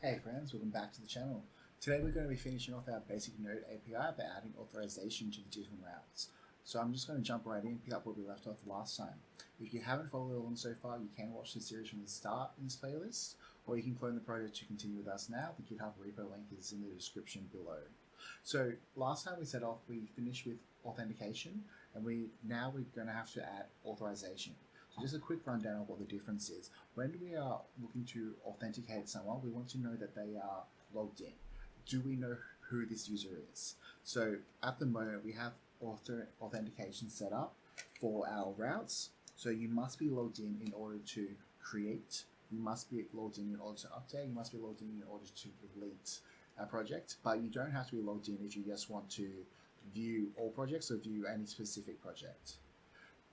Hey friends, welcome back to the channel. Today we're going to be finishing off our basic Node API by adding authorization to the different routes. So I'm just going to jump right in and pick up where we left off last time. If you haven't followed along so far, you can watch the series from the start in this playlist, or you can clone the project to continue with us now. The GitHub repo link is in the description below. So last time we set off, we finished with authentication, and now we're going to have to add authorization. So just a quick rundown of what the difference is. When we are looking to authenticate someone, we want to know that they are logged in. Do we know who this user is? So at the moment, we have authentication set up for our routes. So you must be logged in order to create. You must be logged in order to update. You must be logged in order to delete a project. But you don't have to be logged in if you just want to view all projects or view any specific project.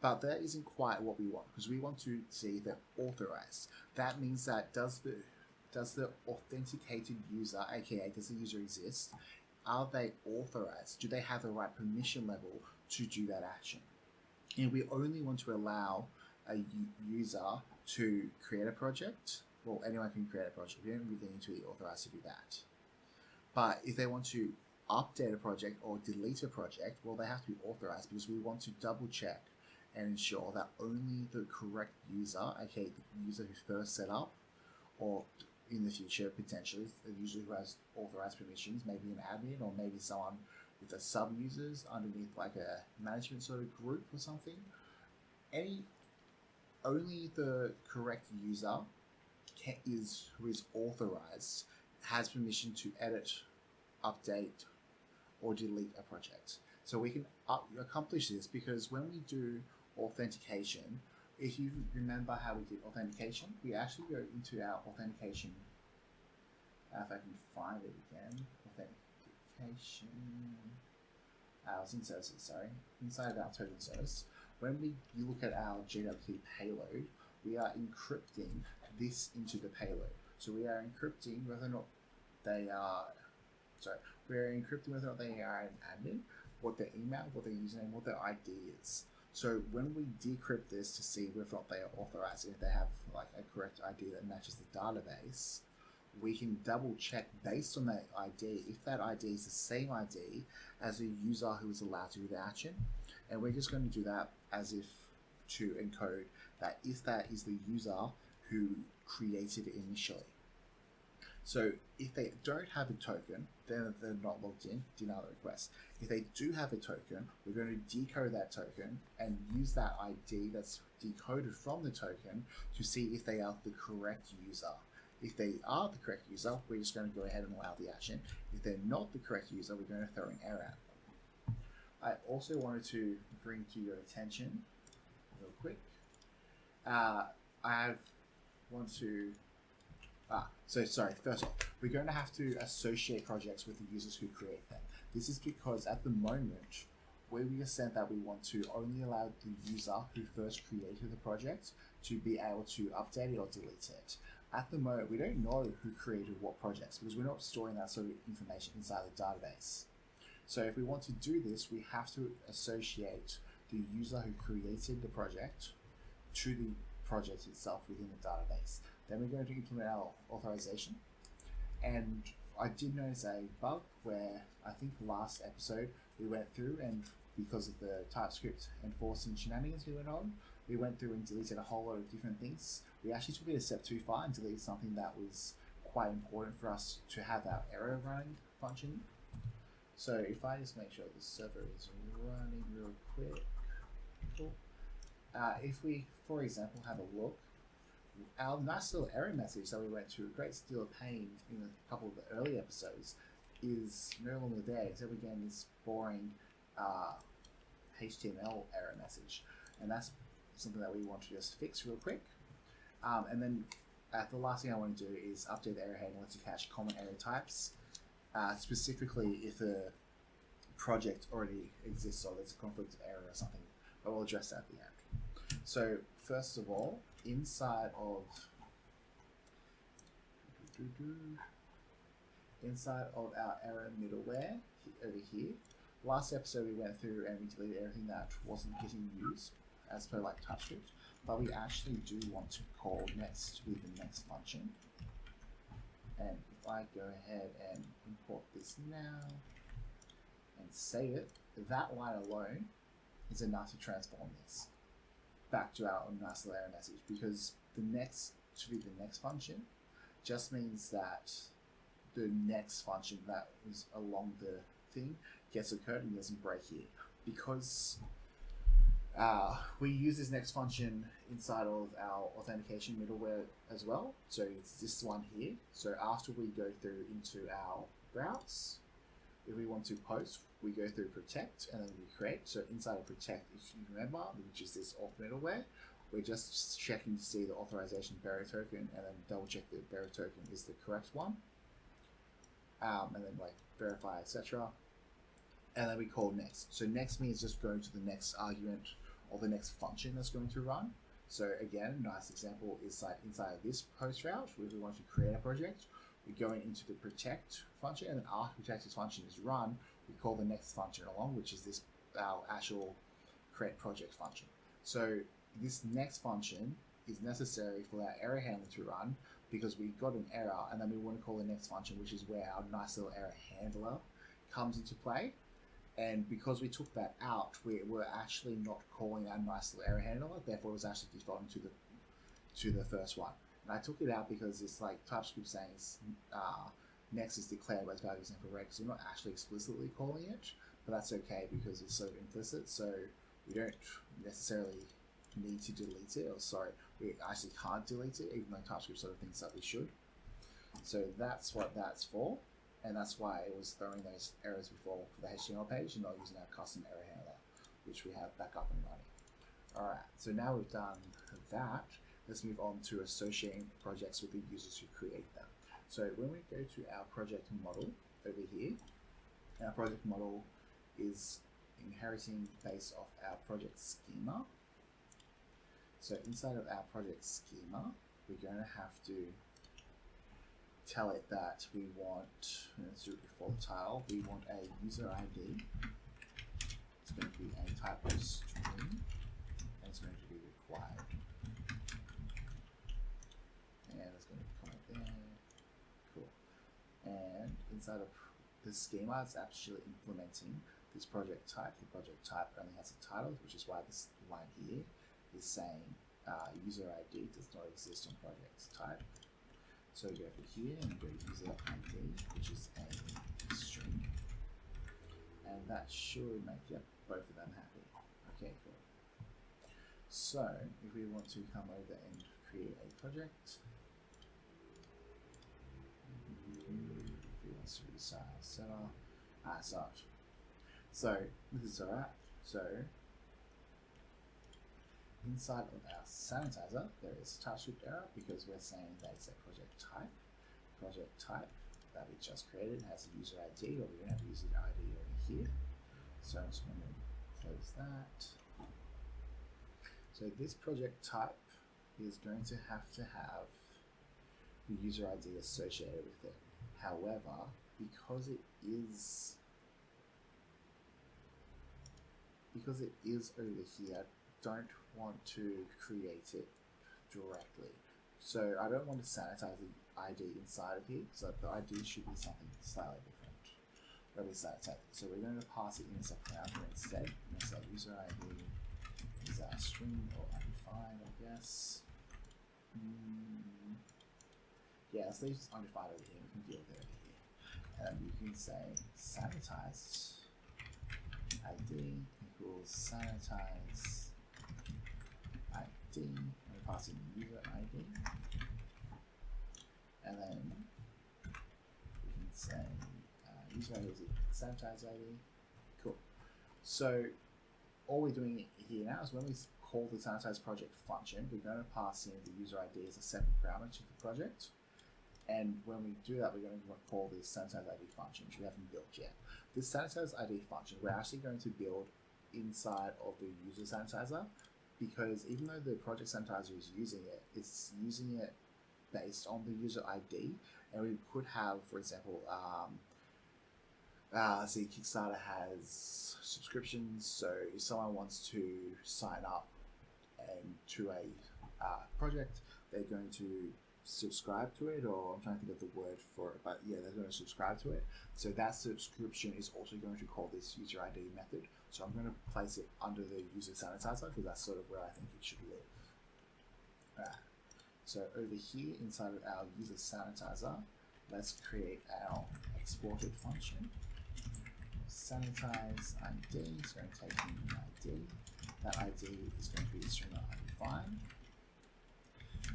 But that isn't quite what we want, because we want to see that authorized. That means that does the authenticated user, aka does the user exist? Are they authorized? Do they have the right permission level to do that action? And we only want to allow a user to create a project. Well, anyone can create a project. We don't really need to be authorized to do that. But if they want to update a project or delete a project, well, they have to be authorized, because we want to double check and ensure that only the correct user, aka the user who first set up, or in the future potentially the user who has authorized permissions, maybe an admin or maybe someone with a sub users underneath like a management sort of group or something. Only the correct user who is authorized has permission to edit, update, or delete a project. So we can accomplish this because when we do authentication, if you remember how we did authentication, we actually go into our authentication. If I can find it again, authentication. I was in services, sorry. Inside of our token service, when you look at our JWT payload, we are encrypting this into the payload. So we are encrypting whether or not they are. We're encrypting whether or not they are an admin, what their email, what their username, what their ID is. So when we decrypt this to see whether or not they are authorized, and if they have like a correct ID that matches the database, we can double check based on that ID if that ID is the same ID as the user who is allowed to do the action. And we're just going to do that as if to encode that if that is the user who created it initially. So if they don't have a token, then they're not logged in, deny the request. If they do have a token, we're going to decode that token and use that ID that's decoded from the token to see if they are the correct user. If they are the correct user, we're just going to go ahead and allow the action. If they're not the correct user, we're going to throw an error at them. I also wanted to bring to your attention, real quick, first off, we're going to have to associate projects with the users who create them. This is because at the moment, where we have said that we want to only allow the user who first created the project to be able to update it or delete it. At the moment, we don't know who created what projects because we're not storing that sort of information inside the database. So if we want to do this, we have to associate the user who created the project to the project itself within the database. Then we're going to implement our authorization. And I did notice a bug where I think last episode we went through, and because of the Typescript enforcing shenanigans going on, we went through and deleted a whole lot of different things. We actually took it a step too far and deleted something that was quite important for us to have our error running function. So if I just make sure the server is running real quick, cool. If we, for example, have a look, our nice little error message that we went through a great deal of pain in a couple of the early episodes is no longer there, except we get this boring HTML error message. And that's something that we want to just fix real quick. And then the last thing I want to do is update the error handler to catch common error types, specifically if a project already exists or there's a conflict of error or something, but we'll address that at the end. So first of all, inside of our error middleware over here, last episode we went through and we deleted everything that wasn't getting used as per like Typescript, but we actually do want to call next with the next function. And if I go ahead and import this now and save it, that line alone is enough to transform this back to our nice little error message, because the next to be the next function just means that the next function that is along the thing gets occurred and doesn't break here, because we use this next function inside of our authentication middleware as well. So it's this one here. So after we go through into our routes, if we want to post, we go through protect and then we create. So inside of protect, if you remember, which is this auth middleware, we're just checking to see the authorization bearer token and then double check the bearer token is the correct one. And then like verify, etc. And then we call next. So next means just going to the next argument or the next function that's going to run. So again, a nice example is like inside of this post route, where we want to create a project, we're going into the protect function, and then after protect's function is run, we call the next function along, which is this our actual create project function. So this next function is necessary for our error handler to run, because we got an error and then we want to call the next function, which is where our nice little error handler comes into play. And because we took that out, we were actually not calling our nice little error handler, therefore it was actually defaulting to the first one. And I took it out because it's like Typescript saying next is declared by its values incorrect, so we're not actually explicitly calling it, but that's okay because it's sort of implicit, so we don't necessarily need to delete it, or sorry, we actually can't delete it, even though Typescript sort of thinks that we should. So that's what that's for, and that's why it was throwing those errors before for the HTML page and not using our custom error handler, which we have back up and running. Alright, so now we've done that, let's move on to associating projects with the users who create them. So when we go to our project model over here, our project model is inheriting based off our project schema. So inside of our project schema, we're going to have to tell it that we want, let's do it before the title, we want a user ID. It's going to be a type of string, and it's going to be required. And it's going to be comment there. Cool. And inside of the schema, it's actually implementing this project type. The project type only has a title, which is why this line here is saying user ID does not exist on project type. So go over here and go to user ID, which is a string, and that should make both of them happy. Okay, cool. So if we want to come over and create a project, if we want to style setter, such. So this is alright. So inside of our sanitizer, there is a Typescript error because we're saying that it's a project type. Project type that we just created has a user ID, but we don't have a user ID over here. So I'm just going to close that. So this project type is going to have the user ID associated with it. However, because it is over here, don't want to create it directly. So I don't want to sanitize the ID inside of here, so the ID should be something slightly different. Where we sanitize it. So we're going to pass it in as a parameter instead. We're going to say user ID is our string or undefined, I guess. Yeah, let's leave undefined over here. We can deal with it over here. And you can say sanitize ID equals sanitize ID, and we pass in user ID, and then we can say user ID is sanitize ID. Cool. So all we're doing here now is when we call the sanitize project function, we're going to pass in the user ID as a separate parameter to the project. And when we do that, we're going to call this sanitize ID function, which we haven't built yet. This sanitize ID function, we're actually going to build inside of the user sanitizer, because even though the project sanitizer is using it, it's using it based on the user ID. And we could have, for example, let's see, Kickstarter has subscriptions. So if someone wants to sign up and to a project, they're going to subscribe to it, or I'm trying to think of the word for it, but yeah, they're going to subscribe to it. So that subscription is also going to call this user ID method. So I'm going to place it under the user sanitizer because that's sort of where I think it should live. Alright. So over here inside of our user sanitizer, let's create our exported function. Sanitize ID is going to take in an ID. That ID is going to be string undefined.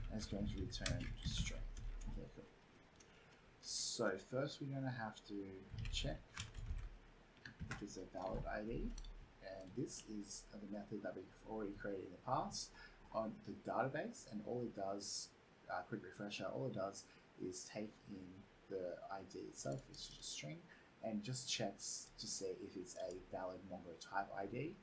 And it's going to return string. Okay, cool. So first we're going to have to check if it's a valid ID. And this is the method that we've already created in the past on the database. And all it does, quick refresher, all it does is take in the ID itself, which is just string, and just checks to see if it's a valid Mongo type ID,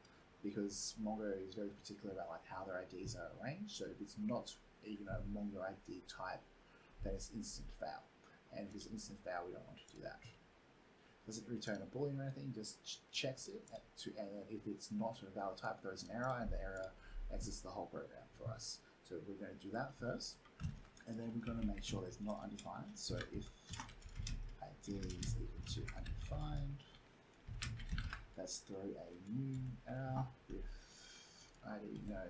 because Mongo is very particular about like how their IDs are arranged. So if it's not even a Mongo ID type, then it's instant fail. And if it's instant fail, we don't want to do that. Doesn't return a boolean or anything, just checks it and if it's not a valid type, throws an error, and the error exits the whole program for us. So we're going to do that first, and then we're going to make sure there's not undefined. So if ID is equal to undefined, let's throw a new error with ID no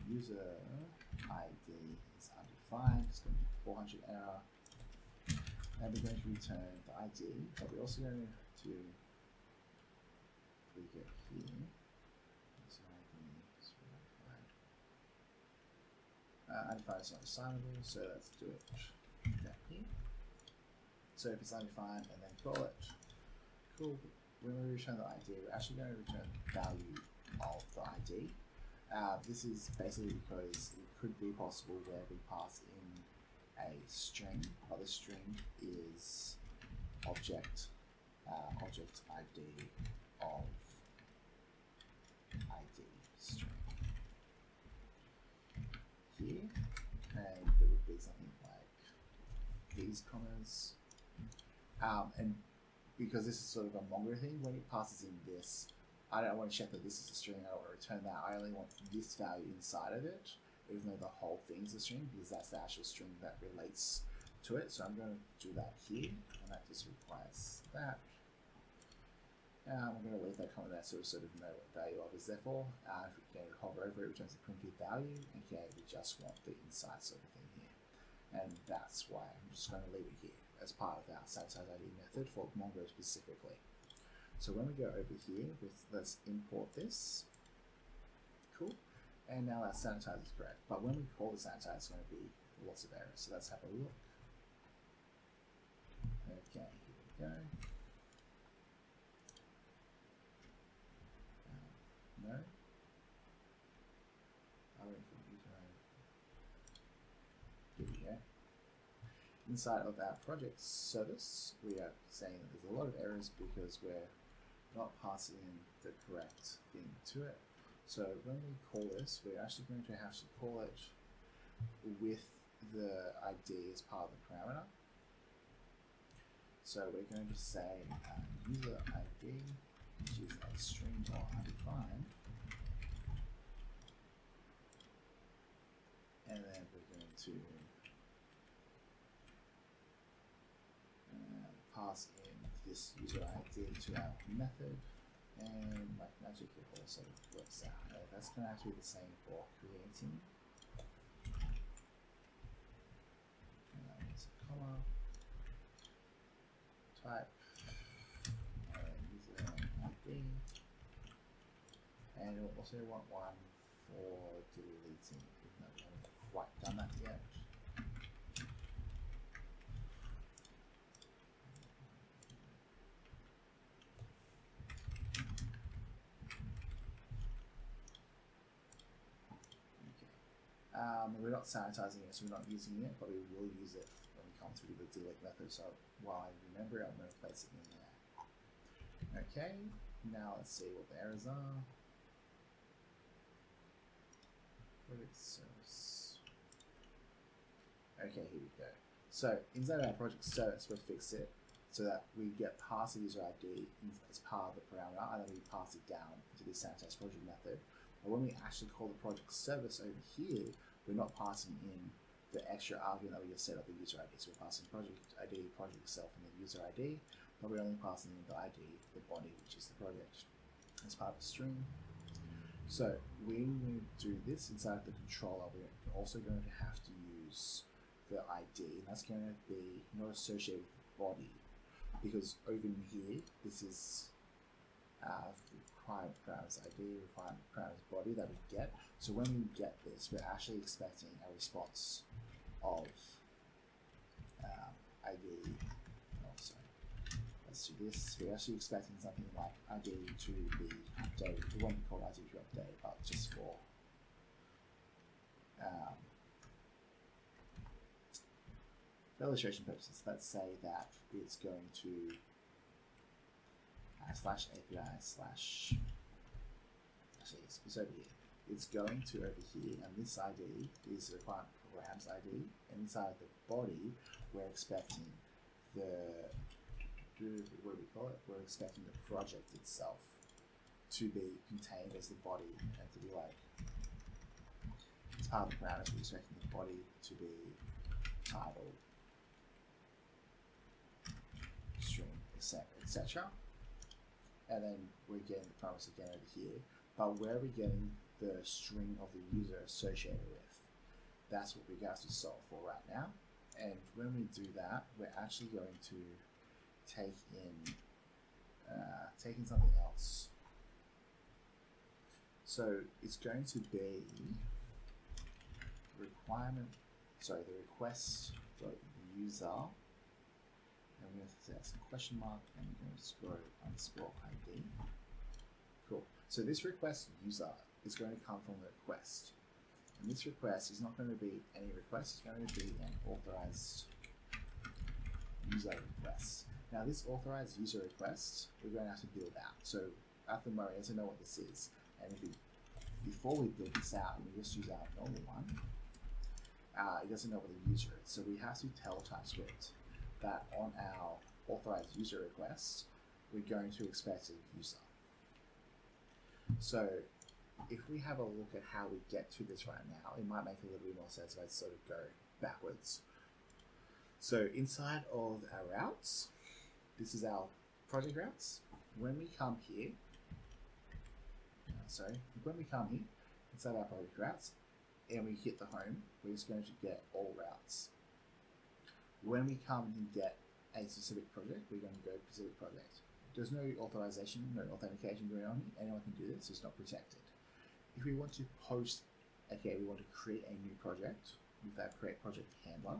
user ID is undefined. It's going to be 400 error, and we're going to return the ID, but we're also going to click it here. User ID is undefined. Undefined is not assignable, so let's do it down here. So if it's undefined and then call it, cool. When we return the ID, we're actually going to return the value of the ID. This is basically because it could be possible where we pass in a string, but the string is object ID of ID string here, and there would be something like these commas, and because this is sort of a Mongo thing, when it passes in this, I don't want to check that this is a string, I don't want to return that, I only want this value inside of it, even though the whole thing is a string, because that's the actual string that relates to it. So I'm going to do that here, and that just requires that. I'm going to leave that comment there so we sort of know what the value of is there for. If we can hover over it, returns a printed value. Okay, we just want the inside sort of thing here. And that's why I'm just going to leave it here as part of our sanitize ID method for Mongo specifically. So when we go over here, let's import this. Cool. And now our sanitizer is correct. But when we call the sanitizer, it's going to be lots of errors. So let's have a look. Okay, here we go. No. Here we go. Inside of our project service, we are saying that there's a lot of errors because we're not passing in the correct thing to it. So when we call this, we're actually going to have to call it with the ID as part of the parameter. So we're going to say user ID, which is a string or undefined, and then we're going to pass in this user ID to our method, and like magic it also works out. That's going to have to be the same for creating. It's a comma, type, user ID, and we'll also want one for deleting, even though we haven't quite done that yet. We're not sanitizing it, so we're not using it, but we will use it when we come through the delete method. So while I remember it, I'm going to place it in there. Okay, now let's see what the errors are. Project service. Okay, here we go. So inside our project service, we'll fix it so that we get past the user ID as part of the parameter, and then we pass it down to the sanitize project method. But when we actually call the project service over here, we're not passing in the extra argument that we just set up the user ID. So we're passing project ID, project itself, and the user ID, but we're only passing in the ID, the body, which is the project, as part of the string. So when we do this inside the controller, we're also going to have to use the ID, and that's going to be not associated with the body, because over in here, this is requirement parameters ID, requirement parameters body that we get. So when we get this, we're actually expecting a response of ID. Oh, sorry. Let's do this. We're actually expecting something like ID to be updated. It won't be called ID to update, but just for illustration purposes, let's say that it's going to slash API slash, actually it's over here. It's going to over here, and this ID is the requirement programs ID, and inside the body, we're expecting the, what do we call it? We're expecting the project itself to be contained as the body, and to be like, as part of the parameters, we're expecting the body to be title, string, etc. And then we're getting the parameters again over here, but where are we getting the string of the user associated with? That's what we have to solve for right now. And when we do that, we're actually going to take in something else. So it's going to be requirement, sorry, the request user. And we're going to set some question mark, and we're going to scroll underscore ID. Cool. So this request user is going to come from the request. And this request is not going to be any request, it's going to be an authorized user request. Now this authorized user request, we're going to have to build out. So at the moment, he doesn't know what this is. And if before we build this out, and we just use our normal one, it doesn't know what the user is. So we have to tell Typescript that on our authorized user request, we're going to expect a user. So if we have a look at how we get to this right now, it might make a little bit more sense if I sort of go backwards. So inside of our routes, this is our project routes. When we come here, when we come here, inside our project routes, and we hit the home, we're just going to get all routes. When we come and get a specific project, we're going to go specific project. There's no authorization, no authentication going on here. Anyone can do this, it's not protected. If we want to post, we want to create a new project with our create project handler,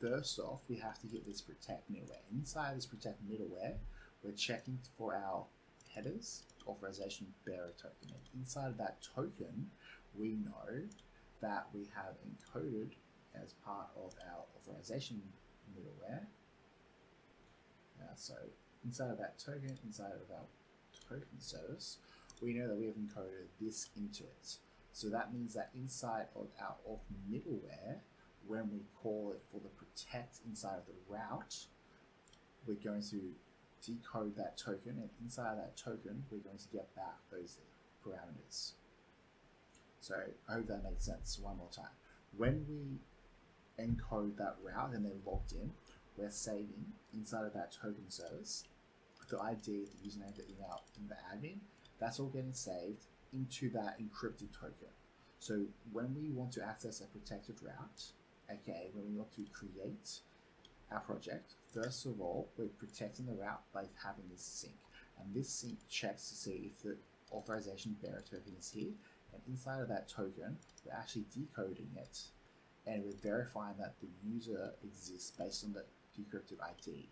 first off, we have to hit this protect middleware. Inside this protect middleware, we're checking for our headers, authorization bearer token. And inside of that token, we know that we have encoded as part of our authorization middleware. So inside of that token, inside of our token service, we know that we have encoded this into it. So that means that inside of our auth middleware, when we call it for the protect inside of the route, we're going to decode that token, and inside of that token, we're going to get back those parameters. So I hope that makes sense one more time. When we encode that route and they're logged in, we're saving inside of that token service the ID, the username, the email, and the admin. That's all getting saved into that encrypted token. So when we want to access a protected route, when we want to create our project, first of all, we're protecting the route by having this sync. And this sync checks to see if the authorization bearer token is here. And inside of that token, we're actually decoding it, and we're verifying that the user exists based on the decrypted ID.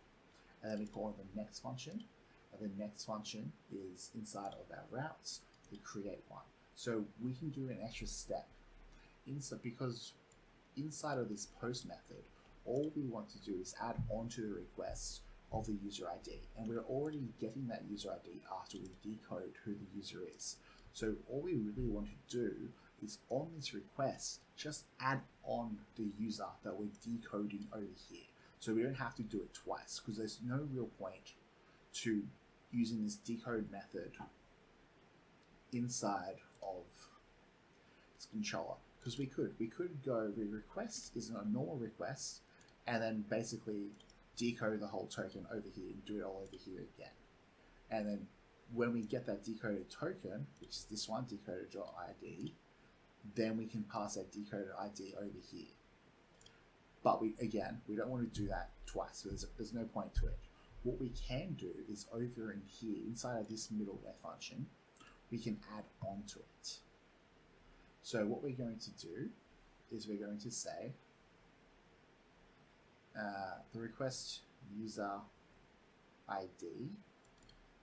And then we call the next function, and the next function is inside of our routes to create one. So we can do an extra step because inside of this post method, all we want to do is add on to the request of the user ID, and we're already getting that user ID after we decode who the user is. So all we really want to do is on this request, just add on the user that we're decoding over here. So we don't have to do it twice, because there's no real point to using this decode method inside of controller, because we could go request is a normal request, and then basically decode the whole token over here and do it all over here again. And then when we get that decoded token, which is this one, decoded.id, then we can pass that decoded ID over here. But we don't want to do that twice. There's no point to it. What we can do is over in here, inside of this middleware function, we can add on to it. So what we're going to do is we're going to say the request user ID,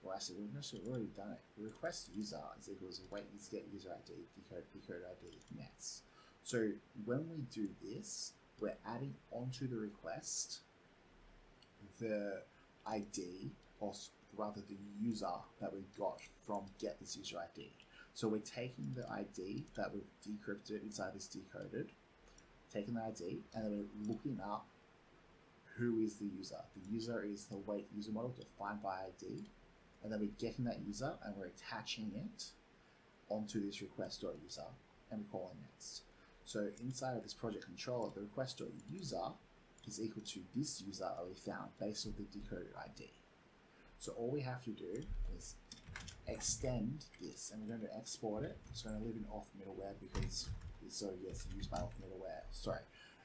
well actually we've already done it. The request user is equals await get user ID, decode ID nets. So when we do this, we're adding onto the request the ID, or rather the user that we got from get this user ID. So we're taking the ID that we've decrypted inside this decoded, taking the ID, and then we're looking up who is the user. The user is the wait user model defined by ID, and then we're getting that user and we're attaching it onto this request.user and we're calling next. So inside of this project controller, the request.user is equal to this user that we found based on the decoded ID. So all we have to do is extend this, and we're going to export it. It's going to live in auth middleware because it gets used by auth middleware. Sorry,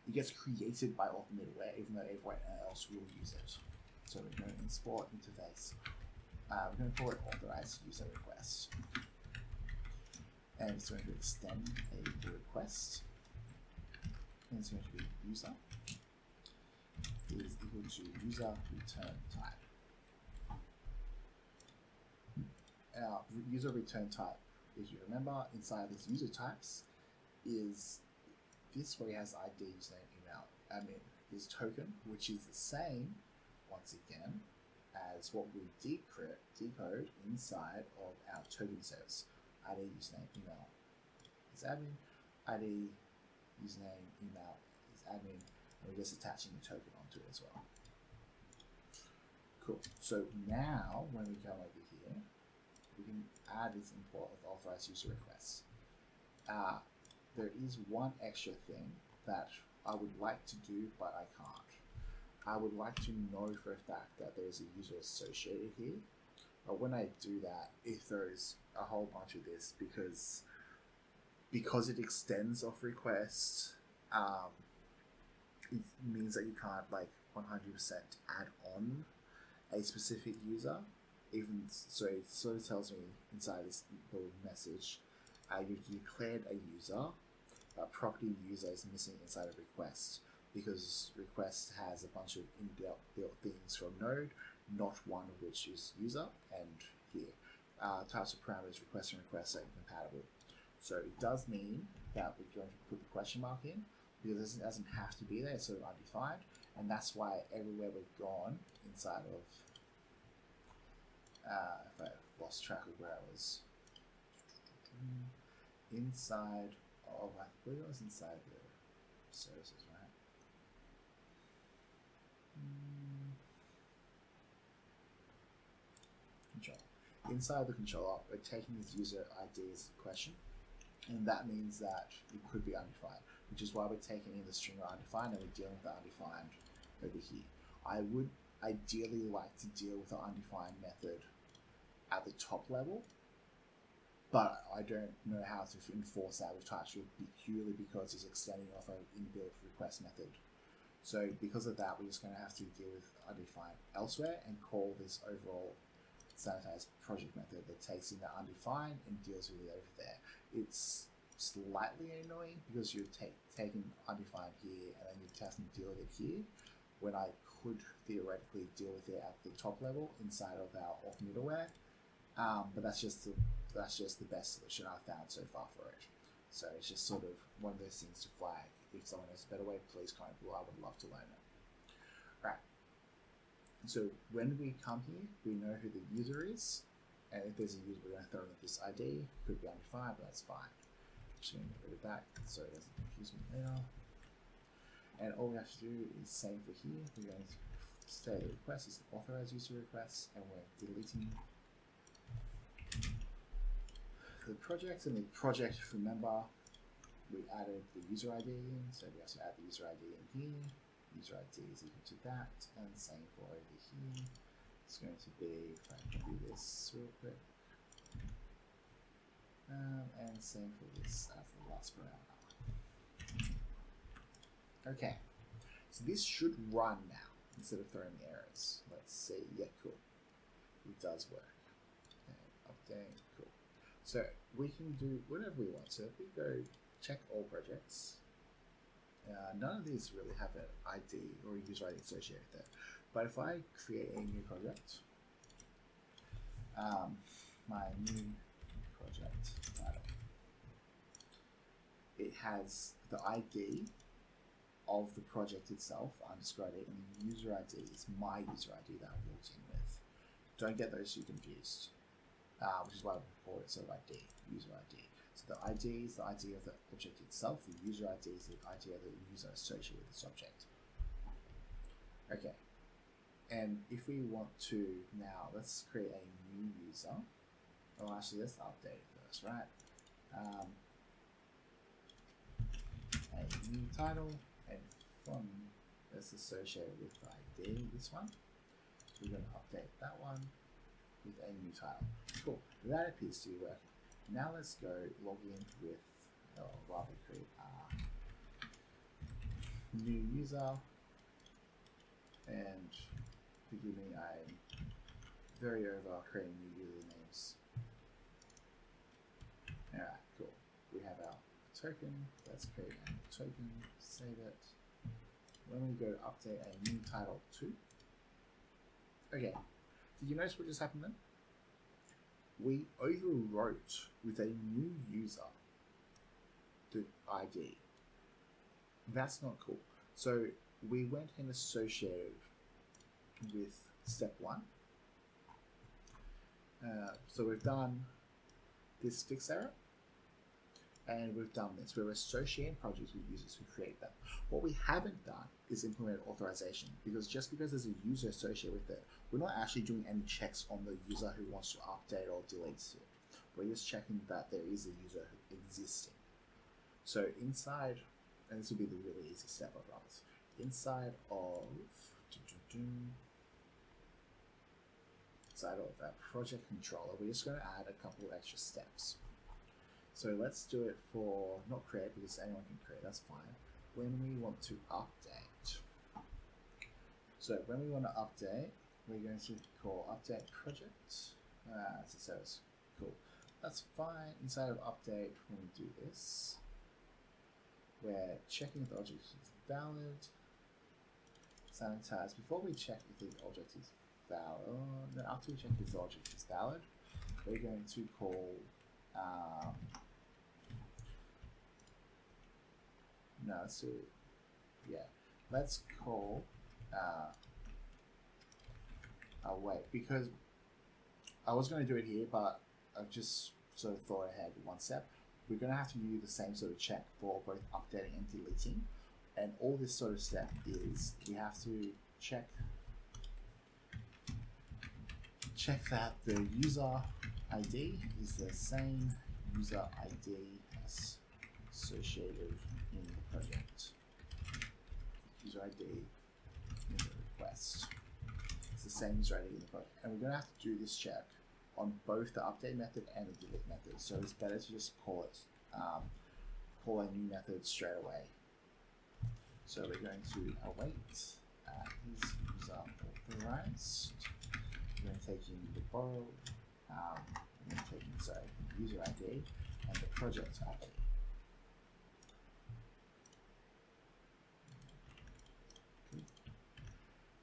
it gets created by auth middleware, even though everyone else will use it. So we're going to export interface. We're going to call it authorized user request, and it's going to extend a request, and it's going to be user is equal to user return type. Our user return type, if you remember, inside this user types is this where it has ID, username, email, admin, is token, which is the same, once again, as what we decode inside of our token service. ID, username, email is admin, ID, username, email is admin, and we're just attaching the token onto it as well. Cool. So now when we come over here, we can add this import of authorized user requests. There is one extra thing that I would like to do, but I can't. I would like to know for a fact that there is a user associated here. But when I do that, it throws a whole bunch of this because it extends off request. It means that you can't 100% add on a specific user. Even so, it sort of tells me inside this little message, you've declared a user, but property user is missing inside of request because request has a bunch of inbuilt things from Node, not one of which is user. And here, types of parameters request and request are incompatible. So it does mean that we're going to put the question mark in because it doesn't have to be there, it's sort of undefined, and that's why everywhere we've gone inside of if I lost track of where I was, inside of, I believe it was inside the services, right? Control. Inside the controller, we're taking this user ID as a question, and that means that it could be undefined, which is why we're taking in the string undefined and we're dealing with the undefined over here. I would ideally like to deal with the undefined method at the top level, but I don't know how to enforce that with Typescript purely because it's extending off an inbuilt request method. So because of that, we're just going to have to deal with undefined elsewhere and call this overall sanitized project method that takes in the undefined and deals with it over there. It's slightly annoying because you're taking undefined here and then you're having to deal with it here, when I could theoretically deal with it at the top level inside of our auth middleware. But that's just the best solution I've found so far for it. So it's just sort of one of those things to flag. If someone has a better way, please comment below. I would love to learn it. Right. So when we come here, we know who the user is, and if there's a user, we're going to throw in this ID. Could be undefined, but that's fine. Just going to get rid of that so it doesn't confuse me later. And all we have to do is same for here. We're going to say the request is an authorized user request, and we're deleting the project. And the project, remember, we added the user ID in, so we also add the user ID in here. User ID is equal to that, and same for over here. It's going to be, if I can do this real quick, and same for this as the last parameter. Okay, so this should run now instead of throwing errors. Let's see. Yeah, cool. It does work. Okay, update, cool. So we can do whatever we want. So if we go check all projects, none of these really have an ID or a user ID associated with it. But if I create a new project, my new project title, it has the ID of the project itself, underscore ID, and the user ID is my user ID that I'm logged in with. Don't get those two confused, which is why we call it sort of ID, user ID. So the ID is the ID of the object itself, the user ID is the ID of the user associated with this object. Okay, and if we want to now, let's create a new user. Oh, actually, let's update it first, right? A new title and font that's associated with the ID, this one. We're going to update that one with a new title. Cool, that appears to be working. Now let's go log in with, or rather create a new user, and forgive me, I'm very over creating new usernames. Alright, cool. We have our token. Let's create a token, save it. When we go to update a new title to, okay, did you notice what just happened then? We overwrote with a new user the ID. That's not cool. So we went and associated with step one. So we've done this fix error, and we've done this. We're associating projects with users who create them. What we haven't done is implement authorization, because just because there's a user associated with it, we're not actually doing any checks on the user who wants to update or delete it. We're just checking that there is a user existing. So inside, and this will be the really easy step, I promise. Inside of that project controller, we're just going to add a couple of extra steps. So let's do it for, not create, because anyone can create, that's fine. When we want to update. So when we want to update, we're going to call update project. As it says, cool. That's fine. Inside of update, when we do this, we're checking if the object is valid. Sanitize. Before we check if the object is valid, no, after we check if the object is valid, we're going to call no, so yeah, let's call wait, because I was going to do it here, but I've just sort of thought ahead one step. We're going to have to use the same sort of check for both updating and deleting, and all this sort of step is we have to check that the user ID is the same user ID as associated in the project. User ID in the request. It's the same user ID in the project. And we're going to have to do this check on both the update method and the delete method. So it's better to just call it, call a new method straight away. So we're going to await is user authorized. We're going to take in the borrow, we're going to take in, sorry, user ID and the project ID. Okay.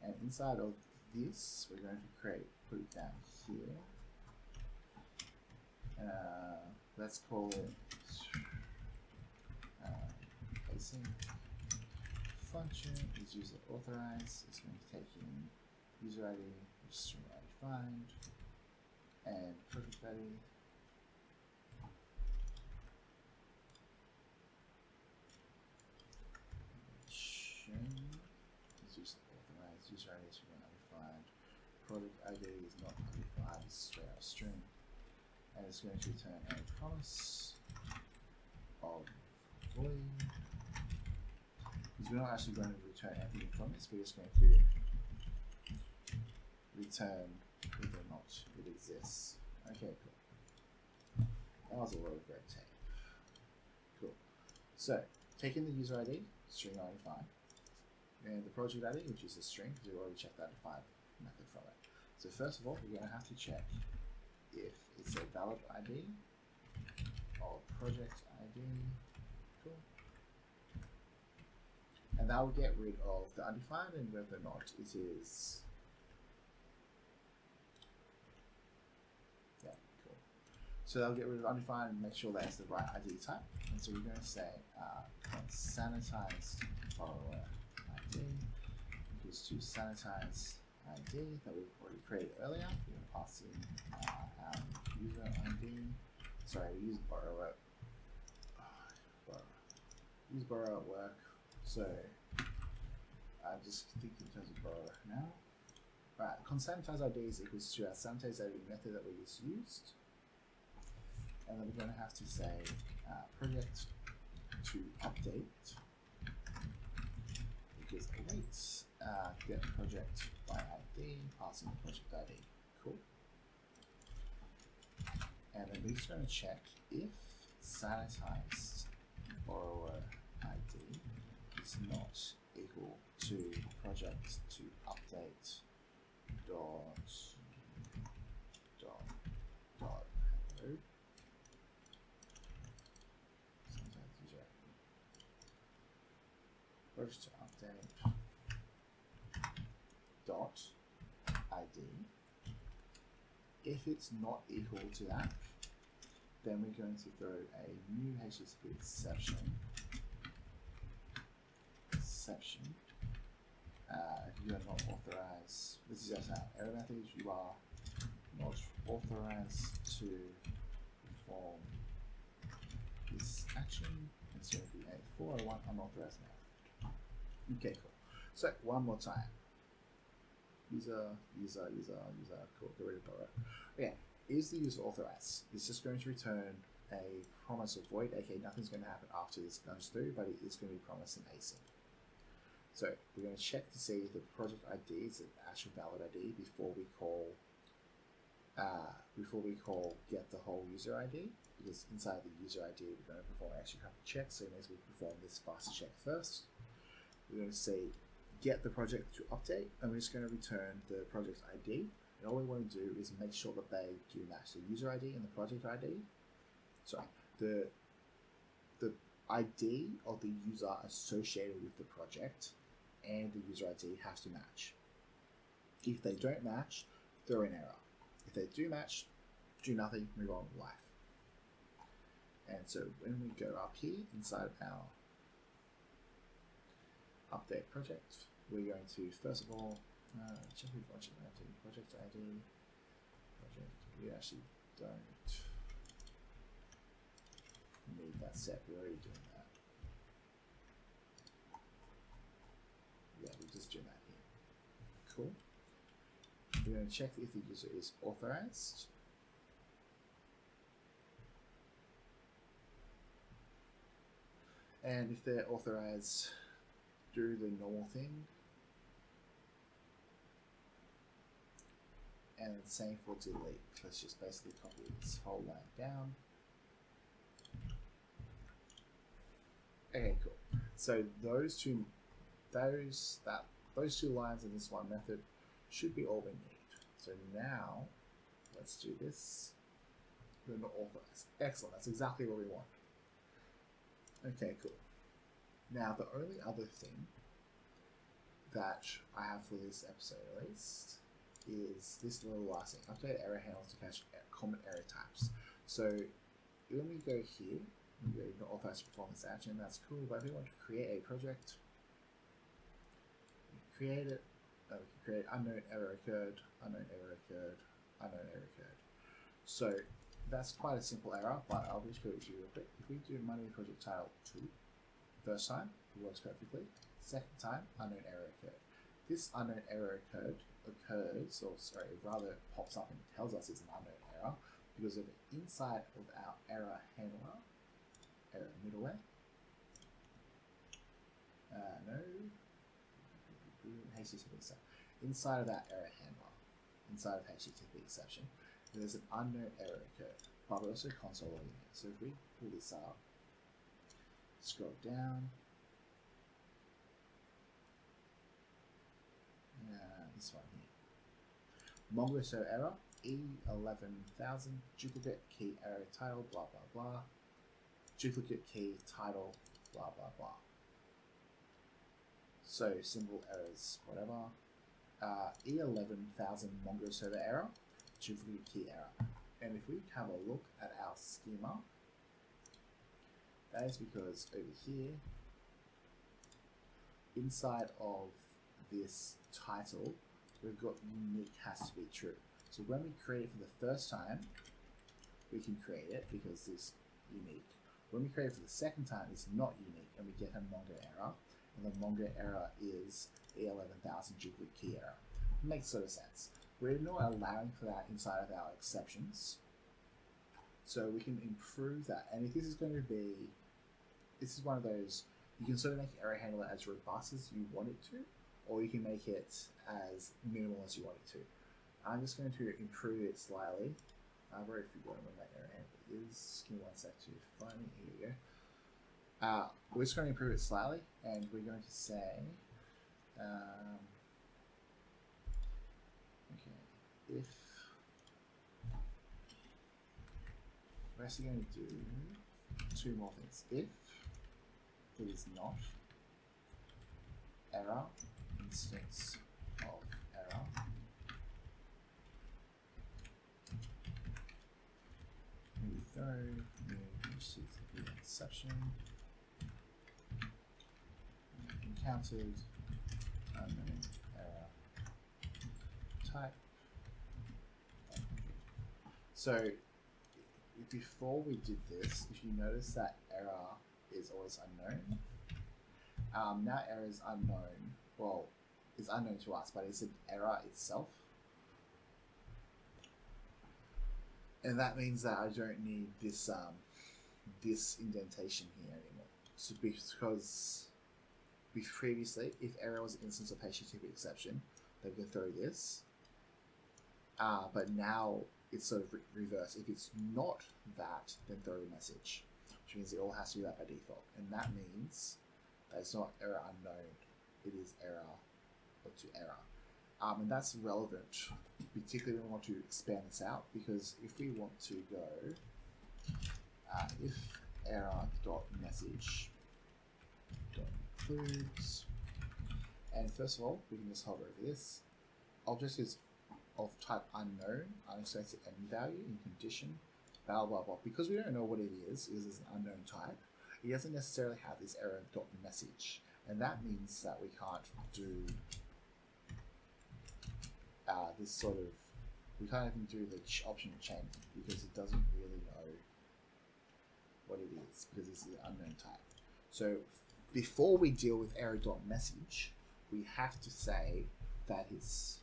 And inside of this, we're going to put it down here. Let's call it async function is user authorized. It's going to take in user ID, string ID find, and project ID. String is user authorized. User ID is string ID find. Project ID is not modified. It's straight up string. And it's going to return a promise of void, because we're not actually going to return anything from this, we're just going to return whether or not it exists. Okay, cool. That was a lot of red tape. Cool. So, taking the user ID, string identified, and the project ID, which is a string, because we've already checked that defined method from it. So first of all, we're going to have to check if it's a valid ID or project ID. Cool. And that will get rid of the undefined and whether or not it is. Yeah, cool. So that'll get rid of undefined and make sure that's the right ID type. And so we're going to say sanitized borrower ID equals to sanitized ID that we've already created earlier. We're going to pass in our user ID. Sorry, we use borrower. Use borrower at work. So I'm just thinking in terms of borrower now. Right, sanitized ID is equals to our sanitized ID method that we just used. And then we're going to have to say project to update because awaits get project by ID, passing the project ID. Cool. And then we're just going to check if sanitized borrower ID is not equal to project to update dot hello. Sometimes user project to update dot ID. If it's not equal to that, then we're going to throw a new HTTP exception. If you are not authorized, this is just our error message. You are not authorized to perform this action. It's going to be a 401 unauthorized method. Okay, cool. So one more time. User, cool, get rid of borrow. Okay, is the user authorized? It's just going to return a promise of void, aka nothing's going to happen after this goes through, but it is going to be promised in async. So we're going to check to see if the project ID is an actual valid ID before we call get the whole user ID, because inside the user ID we're going to perform actually a couple of checks. So as we perform this faster check first, we're going to say get the project to update, and we're just going to return the project ID. And all we want to do is make sure that they do match the user ID and the project ID. So the ID of the user associated with the project and the user ID has to match. If they don't match, throw an error. If they do match, do nothing, move on with life. And so when we go up here inside our update project, we're going to first of all check the project ID. Project ID. Project. We actually don't need that set. We're already doing that. Yeah, we're just doing that here. Cool. We're going to check if the user is authorized. And if they're authorized, do the normal thing. And same for delete. Let's just basically copy this whole line down. Okay, cool. So those two lines in this one method should be all we need. So now let's do this. We're not authorized. Excellent. That's exactly what we want. Okay, cool. Now the only other thing that I have for this episode at least is this little last thing. Update error handles to catch common error types. So when we go here, we go not authorized to perform this action. That's cool. But if we want to create a project, we can create it. We can create unknown error occurred, unknown error occurred, unknown error occurred. So that's quite a simple error, but I'll just go to you real quick. If we do MongoDB project title 2, first time, it works perfectly. Second time, unknown error occurred. This unknown error occurs, or sorry, rather pops up and tells us it's an unknown error because of inside of our error handler, error middleware, HTTP exception. Inside of that error handler, inside of HTTP exception, there's an unknown error code, but we're also console logging it. So if we pull this up, scroll down, this one here, MongoDB error, E11000, duplicate key error title, blah blah blah, duplicate key title, blah blah blah. So symbol errors, whatever. E11000 Mongo server error, duplicate key error. And if we have a look at our schema, that is because over here, inside of this title, we've got unique has to be true. So when we create it for the first time, we can create it because it's unique. When we create it for the second time, it's not unique, and we get a Mongo error. And the Mongo error is E11000 duplicate key error. It makes sort of sense. We're not allowing for that inside of our exceptions. So we can improve that. And if this is going to be, this is one of those, you can sort of make your error handler as robust as you want it to, or you can make it as minimal as you want it to. I'm just going to improve it slightly. I've already forgotten what that error handler is. Give me one sec to find it. Here we go. We're just going to improve it slightly, and we're going to say, okay, if we're actually going to do two more things. If it is not error instance of error, we throw new HTTP exception encountered unknown error type. So before we did this, if you notice that error is always unknown, now error is unknown. Well, it's unknown to us, but it's an error itself. And that means that I don't need this this indentation here anymore. So because previously, if error was an instance of HTTP exception, they could throw this. But now it's sort of reverse. If it's not that, then throw a message, which means it all has to be that by default. And that means that it's not error unknown, it is error or to error. And that's relevant, particularly when we want to expand this out, because if we want to go, if error.message includes, and first of all, we can just hover over this. Object is of type unknown, unexpected end value in condition, blah blah blah. Because we don't know what it is it's an unknown type, it doesn't necessarily have this error.message, and that means that we can't do this sort of, we can't even do the optional chaining because it doesn't really know what it is because it's an unknown type. So before we deal with error.message, we have to say that it's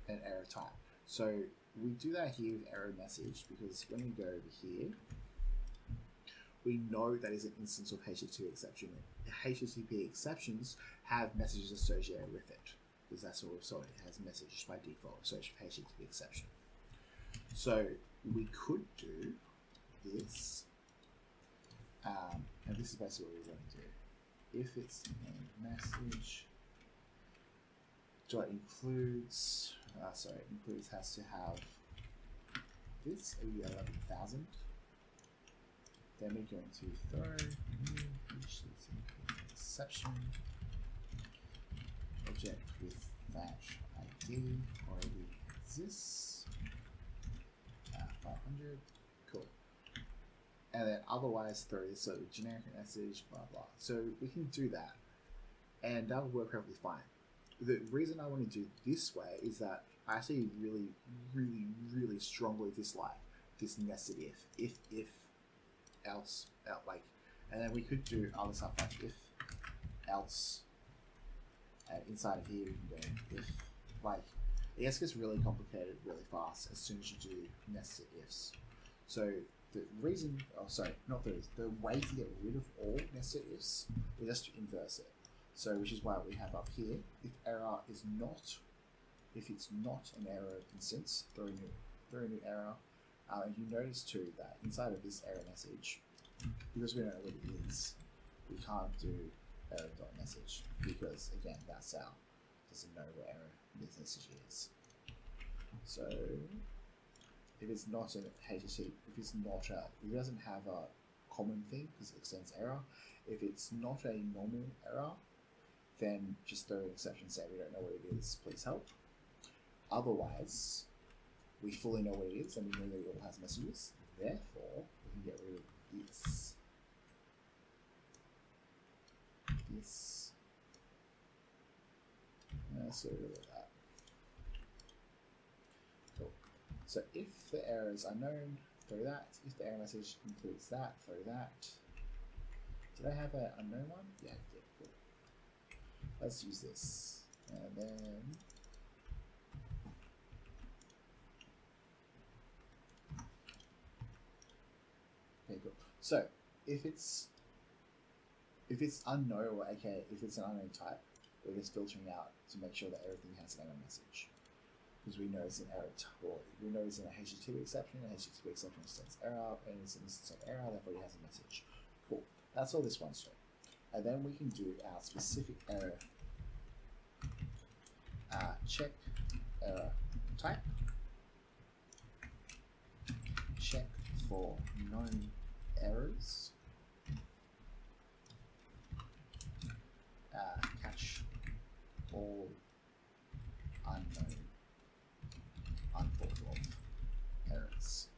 an error type. So we do that here with error message because when we go over here, we know that is an instance of HTTP exception. HTTP exceptions have messages associated with it because that's what we've saw. It has messages by default associated with HTTP exception. So we could do this, and this is basically what we're going to do. If it's a message dot includes, includes has to have this E11000. Then we're going to throw new HTTP exception object with that ID already exists. 500, cool. And then otherwise throw this sort of generic message, blah blah. So we can do that, and that will work perfectly fine. The reason I want to do this way is that I actually really strongly dislike this nested if else, like, and then we could do other stuff like if else, and inside of here we can go if, like, it gets really complicated really fast as soon as you do nested ifs. So the reason, the way to get rid of all nested ifs is just to inverse it. So which is why we have up here, if it's not an error instance, throw a new error. And you notice too that inside of this error message, because we don't know what it is, we can't do error.message because again, that's our doesn't know what error this message is. So if it's not an HTTP, if it doesn't have a common thing because it extends error. If it's not a normal error, then just throw an exception, say we don't know what it is, please help. Otherwise, we fully know what it is and we know that it all has messages. Therefore, we can get rid of this. Let's get rid of that. Cool. So if the error is unknown, throw that. If the error message includes that, throw that. Did I have an unknown one? Yeah, I did. Cool. Let's use this. And then okay, cool. So if it's unknown, or okay, if it's an unknown type, we're just filtering out to make sure that everything has an error message. Because we know it's an error, or we know it's in a HTTP exception, and HTTP exception extends error, and it's an instance of error, therefore it has a message. Cool. That's all this one's doing. And then we can do our specific error check error type, check for known errors, catch all unknown, unthought of errors.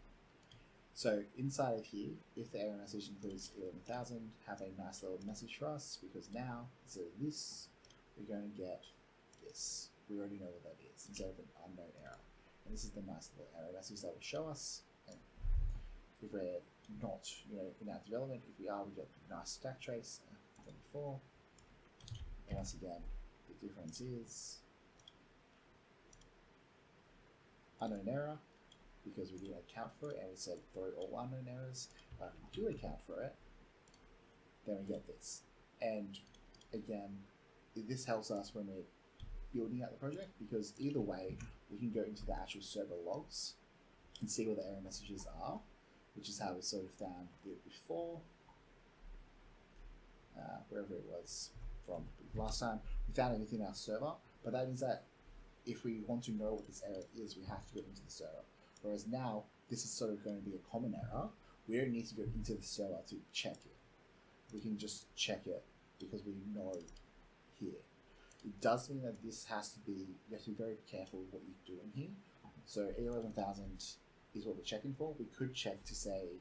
So inside of here, if the error message includes 11,000, have a nice little message for us, because now instead of this, we're going to get this. We already know what that is instead of an unknown error. And this is the nice little error message that will show us. And if we're not, in our development, if we are, we get a nice stack trace, 24. And once again, the difference is unknown error, because we didn't account for it and we said throw all unknown errors. But if we do account for it, then we get this. And again, this helps us when we're building out the project, because either way, we can go into the actual server logs and see what the error messages are, which is how we sort of found it before, wherever it was from last time. We found it within our server, but that means that if we want to know what this error is, we have to go into the server. Whereas now, this is sort of going to be a common error. We don't need to go into the server to check it. We can just check it because we know here. It does mean that this has to be, you have to be very careful with what you're doing here. So 11,000 is what we're checking for. We could check to say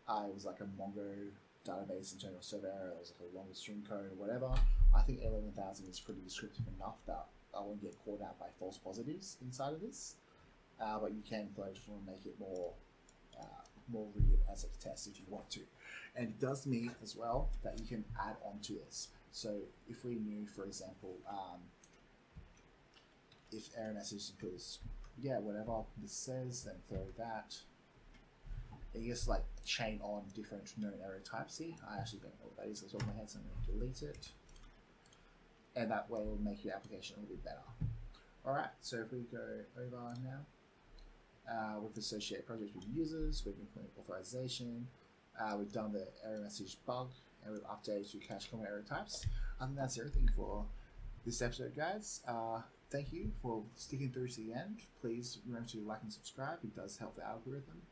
it was like a Mongo database internal server error, it was like a longer string code or whatever. I think 11,000 is pretty descriptive enough that I won't get caught out by false positives inside of this. But you can float for and make it more rigid as a test if you want to. And it does mean as well that you can add on to this. So if we knew, for example, if error message includes, whatever this says, then throw that. It just like chain on different known error types here. I actually don't know what that is off the top of my head, so I'm going to delete it. And that way it will make your application a little bit better. Alright, so if we go over now, we've associated projects with users, we've implemented authorization, we've done the error message bug, and we've updated to cache common error types. And that's everything for this episode, guys. Thank you for sticking through to the end. Please remember to like and subscribe. It does help the algorithm.